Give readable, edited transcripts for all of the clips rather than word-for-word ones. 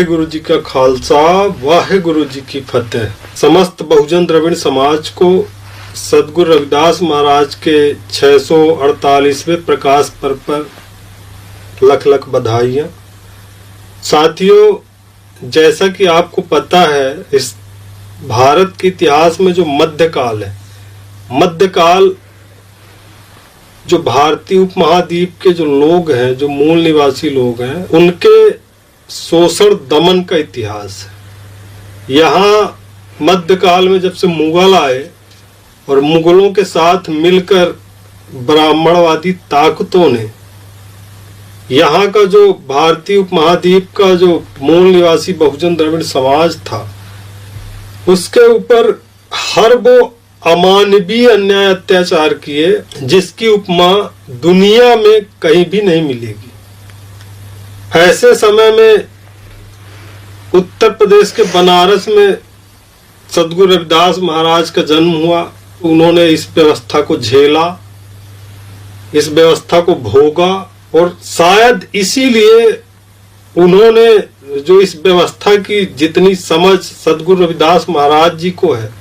वाहेगुरु जी का खालसा, वाहेगुरु जी की फतेह। समस्त बहुजन द्रविड़ समाज को सदगुरु रविदास महाराज के 648वें प्रकाश पर्व पर लख लख बधाइयाँ। साथियों, जैसा कि आपको पता है, इस भारत के इतिहास में जो मध्यकाल है, मध्यकाल जो भारतीय उपमहाद्वीप के जो लोग हैं, जो मूल निवासी लोग हैं, उनके शोषण दमन का इतिहास है। यहाँ मध्यकाल में जब से मुगल आए और मुगलों के साथ मिलकर ब्राह्मणवादी ताकतों ने यहाँ का जो भारतीय उपमहाद्वीप का जो मूल निवासी बहुजन द्रविड़ समाज था, उसके ऊपर हर वो अमानवीय अन्याय अत्याचार किए जिसकी उपमा दुनिया में कहीं भी नहीं मिलेगी। ऐसे समय में उत्तर प्रदेश के बनारस में सदगुरु रविदास महाराज का जन्म हुआ। उन्होंने इस व्यवस्था को झेला, इस व्यवस्था को भोगा, और शायद इसीलिए उन्होंने जो इस व्यवस्था की जितनी समझ सदगुरु रविदास महाराज जी को है,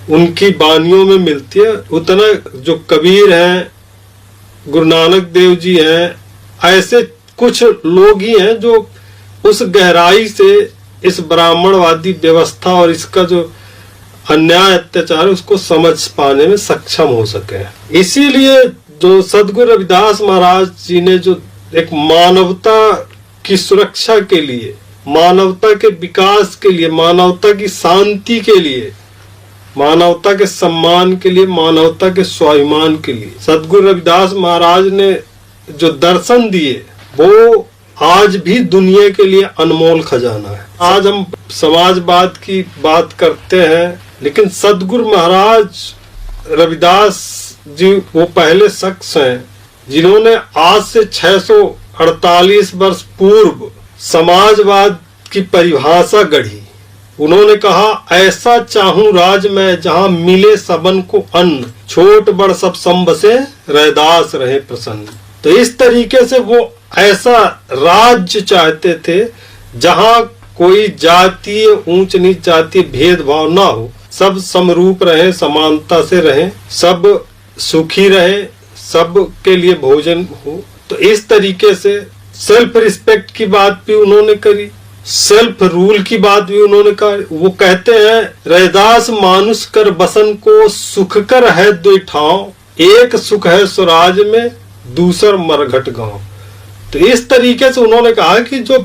उनकी बानियों में मिलती है, उतना जो कबीर हैं, गुरु नानक देव जी हैं, ऐसे कुछ लोग ही हैं जो उस गहराई से इस ब्राह्मणवादी व्यवस्था और इसका जो अन्याय अत्याचार उसको समझ पाने में सक्षम हो सके। इसीलिए जो सदगुरु रविदास महाराज जी ने जो एक मानवता की सुरक्षा के लिए, मानवता के विकास के लिए, मानवता की शांति के लिए, मानवता के सम्मान के लिए, मानवता के स्वाभिमान के लिए सदगुरु रविदास महाराज ने जो दर्शन दिए, वो आज भी दुनिया के लिए अनमोल खजाना है। आज हम समाजवाद की बात करते हैं, लेकिन सदगुरु महाराज रविदास जी वो पहले शख्स हैं जिन्होंने आज से 648 वर्ष पूर्व समाजवाद की परिभाषा गढ़ी। उन्होंने कहा, ऐसा चाहूं राज में जहां मिले सबन को अन्न, छोट बड़ सब संब से रैदास रहे प्रसन्न। तो इस तरीके से वो ऐसा राज्य चाहते थे जहां कोई जातीय ऊंच नीच जातीय भेदभाव ना हो, सब समरूप रहे, समानता से रहे, सब सुखी रहे, सब के लिए भोजन हो। तो इस तरीके से सेल्फ रिस्पेक्ट की बात भी उन्होंने करी, सेल्फ रूल की बात भी उन्होंने कहा। वो कहते हैं, रैदास मानुष कर बसन को सुख कर है दो ठाव, एक सुख है स्वराज में दूसर मरघट गांव। तो इस तरीके से उन्होंने कहा कि जो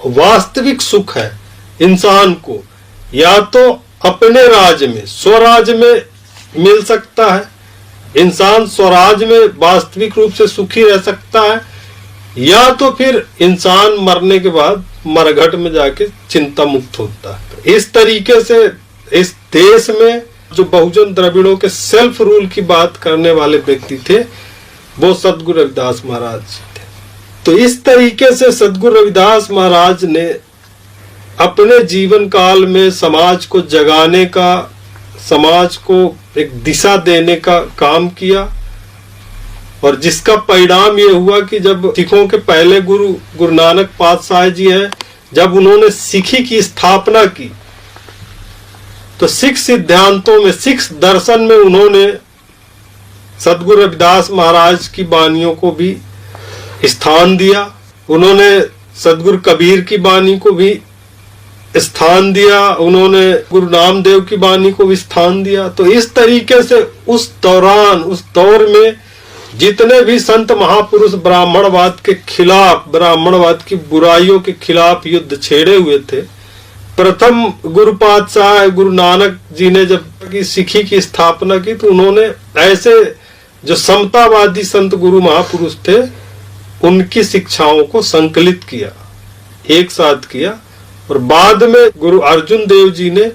वास्तविक सुख है इंसान को या तो अपने राज्य में, स्वराज में मिल सकता है, इंसान स्वराज में वास्तविक रूप से सुखी रह सकता है, या तो फिर इंसान मरने के बाद मरघट में जाके चिंता मुक्त होता है। इस तरीके से इस देश में जो बहुजन द्रविड़ों के सेल्फ रूल की बात करने वाले व्यक्ति थे, वो सदगुरु रविदास महाराज जी थे। तो इस तरीके से सदगुरु रविदास महाराज ने अपने जीवन काल में समाज को जगाने का, समाज को एक दिशा देने का काम किया, और जिसका परिणाम ये हुआ कि जब सिखों के पहले गुरु गुरु नानक पातशाह जी हैं, जब उन्होंने सिखी की स्थापना की, तो सिख सिद्धांतों में, सिख दर्शन में उन्होंने सदगुरु रविदास महाराज की बानियों को भी स्थान दिया। उन्होंने सदगुरु कबीर की बानी को भी स्थान दिया, उन्होंने गुरु नामदेव की बानी को भी स्थान दिया। तो इस तरीके से उस दौरान, उस दौर में जितने भी संत महापुरुष ब्राह्मणवाद के खिलाफ, ब्राह्मणवाद की बुराइयों के खिलाफ युद्ध छेड़े हुए थे, प्रथम गुरु पातशाह गुरु नानक जी ने जब सिखी की स्थापना की, तो उन्होंने ऐसे जो समतावादी संत गुरु महापुरुष थे, उनकी शिक्षाओं को संकलित किया, एक साथ किया, और बाद में गुरु अर्जुन देव जी ने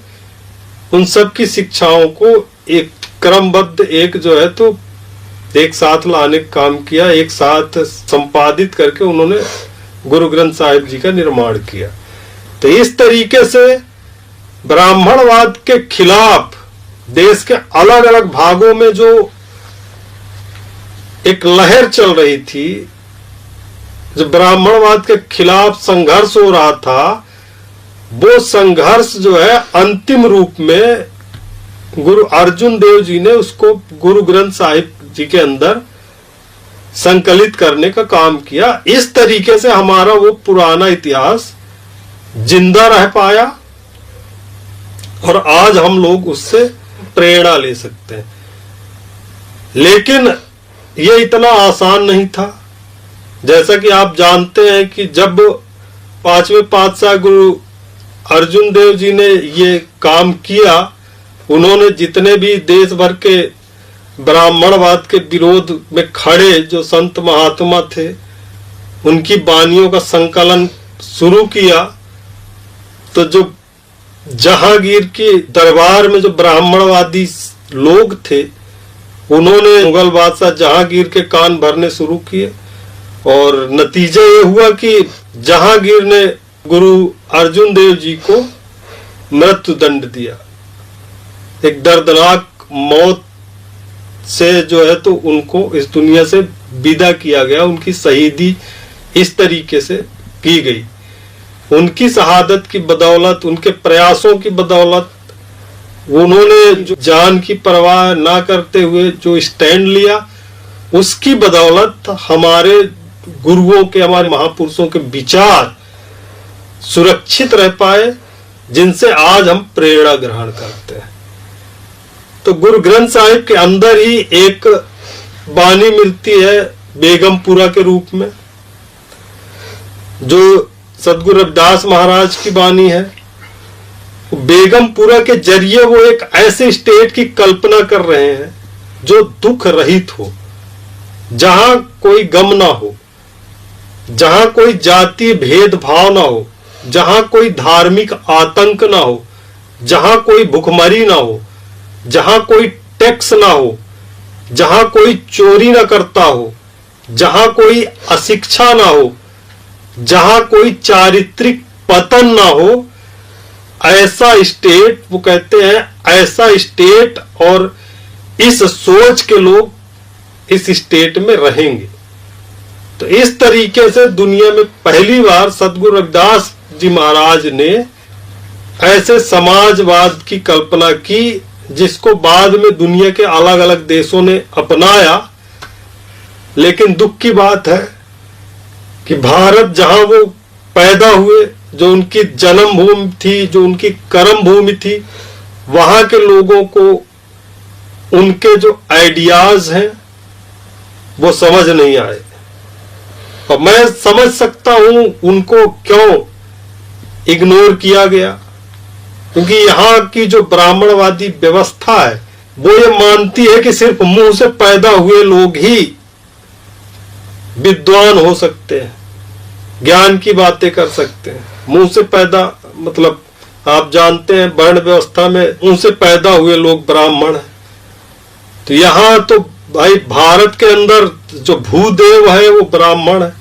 उन सब की शिक्षाओं को एक क्रमबद्ध, एक जो है तो एक साथ लाने का काम किया, एक साथ संपादित करके उन्होंने गुरु ग्रंथ साहिब जी का निर्माण किया। तो इस तरीके से ब्राह्मणवाद के खिलाफ देश के अलग अलग भागों में जो एक लहर चल रही थी, जो ब्राह्मणवाद के खिलाफ संघर्ष हो रहा था, वो संघर्ष जो है अंतिम रूप में गुरु अर्जुन देव जी ने उसको गुरु ग्रंथ साहिब जी के अंदर संकलित करने का काम किया। इस तरीके से हमारा वो पुराना इतिहास जिंदा रह पाया और आज हम लोग उससे प्रेरणा ले सकते हैं। लेकिन ये इतना आसान नहीं था। जैसा कि आप जानते हैं कि जब पांचवें पातशाह गुरु अर्जुन देव जी ने ये काम किया, उन्होंने जितने भी देश भर के ब्राह्मणवाद के विरोध में खड़े जो संत महात्मा थे, उनकी वाणियों का संकलन शुरू किया, तो जो जहांगीर के दरबार में जो ब्राह्मणवादी लोग थे, उन्होंने मुगल बादशाह जहांगीर के कान भरने शुरू किए और नतीजा ये हुआ कि जहांगीर ने गुरु अर्जुन देव जी को मृत्यु दंड दिया। एक दर्दनाक मौत से जो है तो उनको इस दुनिया से विदा किया गया। उनकी शहीदी इस तरीके से की गई। उनकी शहादत की बदौलत, उनके प्रयासों की बदौलत, उन्होंने जो जान की परवाह ना करते हुए जो स्टैंड लिया, उसकी बदौलत हमारे गुरुओं के, हमारे महापुरुषों के विचार सुरक्षित रह पाए, जिनसे आज हम प्रेरणा ग्रहण करते हैं। तो गुरु ग्रंथ साहिब के अंदर ही एक वाणी मिलती है बेगमपुरा के रूप में, जो सदगुरु रविदास महाराज की वाणी है। बेगमपुरा के जरिए वो एक ऐसे स्टेट की कल्पना कर रहे हैं जो दुख रहित हो, जहां कोई गम ना हो, जहां कोई जातीय भेदभाव ना हो, जहां कोई धार्मिक आतंक ना हो, जहां कोई भुखमरी ना हो, जहां कोई टैक्स ना हो, जहां कोई चोरी ना करता हो, जहां कोई अशिक्षा ना हो, जहां कोई चारित्रिक पतन ना हो, ऐसा स्टेट वो कहते हैं, ऐसा स्टेट और इस सोच के लोग इस स्टेट में रहेंगे। तो इस तरीके से दुनिया में पहली बार सदगुरु रविदास जी महाराज ने ऐसे समाजवाद की कल्पना की, जिसको बाद में दुनिया के अलग अलग देशों ने अपनाया। लेकिन दुख की बात है कि भारत जहां वो पैदा हुए, जो उनकी जन्मभूमि थी, जो उनकी कर्म भूमि थी, वहां के लोगों को उनके जो आइडियाज हैं वो समझ नहीं आए। और मैं समझ सकता हूं उनको क्यों इग्नोर किया गया, क्योंकि यहाँ की जो ब्राह्मणवादी व्यवस्था है वो ये मानती है कि सिर्फ मुंह से पैदा हुए लोग ही विद्वान हो सकते हैं, ज्ञान की बातें कर सकते हैं। मुंह से पैदा मतलब आप जानते हैं वर्ण व्यवस्था में मुंह से पैदा हुए लोग ब्राह्मण हैं। तो यहाँ तो भाई भारत के अंदर जो भूदेव है वो ब्राह्मण है,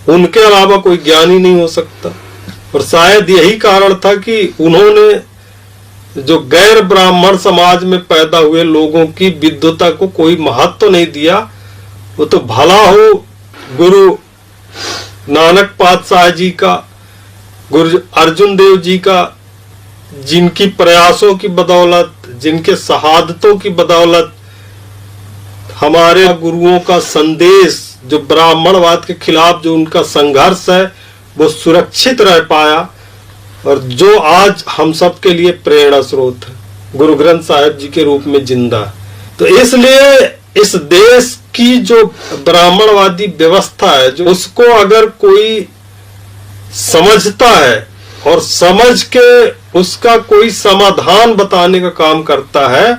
उनके अलावा कोई ज्ञानी नहीं हो सकता। और शायद यही कारण था कि उन्होंने जो गैर ब्राह्मण समाज में पैदा हुए लोगों की विद्वता को कोई महत्व नहीं दिया। वो तो भला हो गुरु नानक पातशाह जी का, गुरु अर्जुन देव जी का, जिनकी प्रयासों की बदौलत, जिनके शहादतों की बदौलत हमारे गुरुओं का संदेश, जो ब्राह्मणवाद के खिलाफ जो उनका संघर्ष है, वो सुरक्षित रह पाया और जो आज हम सब के लिए प्रेरणा स्रोत है, गुरु ग्रंथ साहिब जी के रूप में जिंदा। तो इसलिए इस देश की जो ब्राह्मणवादी व्यवस्था है, जो उसको अगर कोई समझता है और समझ के उसका कोई समाधान बताने का काम करता है,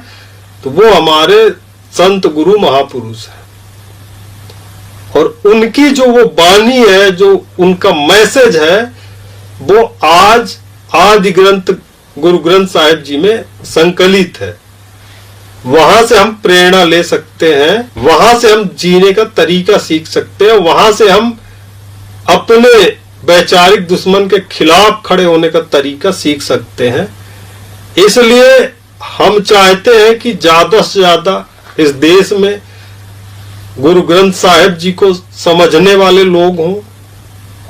तो वो हमारे संत गुरु महापुरुष है। और उनकी जो वो वाणी है, जो उनका मैसेज है, वो आज आदि ग्रंथ गुरु ग्रंथ साहिब जी में संकलित है। वहां से हम प्रेरणा ले सकते हैं, वहां से हम जीने का तरीका सीख सकते हैं, वहां से हम अपने वैचारिक दुश्मन के खिलाफ खड़े होने का तरीका सीख सकते हैं। इसलिए हम चाहते हैं कि ज्यादा से ज्यादा इस देश में गुरु ग्रंथ साहिब जी को समझने वाले लोग हों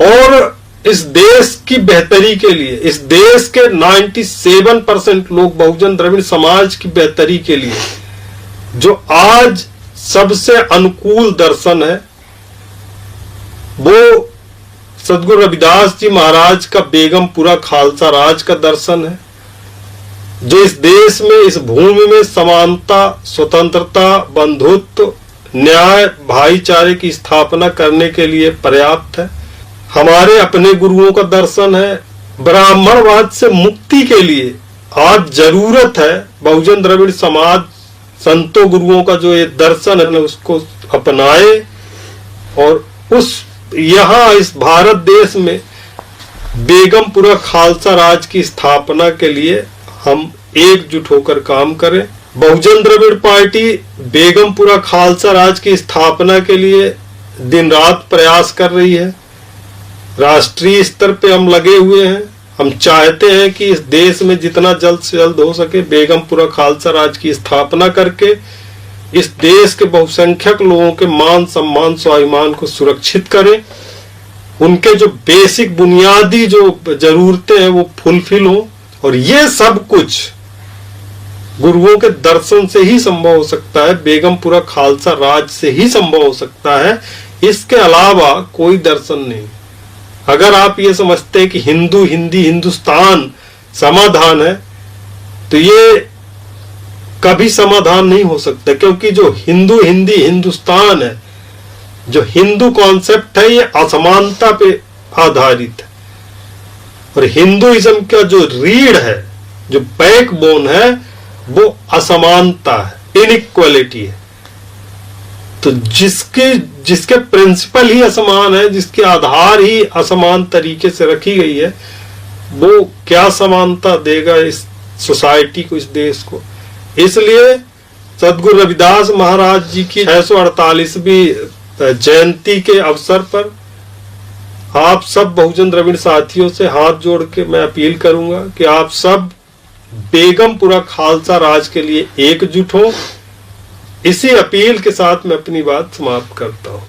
और इस देश की बेहतरी के लिए, इस देश के 97% लोग बहुजन द्रविड़ समाज की बेहतरी के लिए जो आज सबसे अनुकूल दर्शन है वो सदगुरु रविदास जी महाराज का बेगमपुरा खालसा राज का दर्शन है, जो इस देश में, इस भूमि में समानता, स्वतंत्रता, बंधुत्व, न्याय, भाईचारे की स्थापना करने के लिए पर्याप्त है। हमारे अपने गुरुओं का दर्शन है। ब्राह्मणवाद से मुक्ति के लिए आज जरूरत है बहुजन द्रविड़ समाज संतों गुरुओं का जो ये दर्शन है उसको अपनाए और उस यहाँ इस भारत देश में बेगमपुरा खालसा राज की स्थापना के लिए हम एकजुट होकर काम करें। बहुजन द्रविड़ पार्टी बेगमपुरा खालसा राज की स्थापना के लिए दिन रात प्रयास कर रही है। राष्ट्रीय स्तर पे हम लगे हुए हैं। हम चाहते हैं कि इस देश में जितना जल्द से जल्द हो सके बेगमपुरा खालसा राज की स्थापना करके इस देश के बहुसंख्यक लोगों के मान सम्मान स्वाभिमान को सुरक्षित करें, उनके जो बेसिक बुनियादी जो जरूरतें हैं वो फुलफिल हो। और ये सब कुछ गुरुओं के दर्शन से ही संभव हो सकता है, बेगमपुरा खालसा राज से ही संभव हो सकता है। इसके अलावा कोई दर्शन नहीं। अगर आप ये समझते हैं कि हिंदू हिंदी हिंदुस्तान समाधान है तो ये कभी समाधान नहीं हो सकता, क्योंकि जो हिंदू हिंदी हिंदुस्तान है, जो हिंदू कॉन्सेप्ट है, ये असमानता पे आधारित है। और हिंदुइज्म का जो रीढ़ है, जो बैकबोन है, वो असमानता है, इनइक्वालिटी है। तो जिसके प्रिंसिपल ही असमान है, जिसके आधार ही असमान तरीके से रखी गई है, वो क्या समानता देगा इस सोसाइटी को, इस देश को। इसलिए सदगुरु रविदास महाराज जी की 648वीं जयंती के अवसर पर आप सब बहुजन द्रविड़ साथियों से हाथ जोड़ के मैं अपील करूंगा कि आप सब बेगमपुरा खालसा राज के लिए एकजुट हो। इसी अपील के साथ मैं अपनी बात समाप्त करता हूं।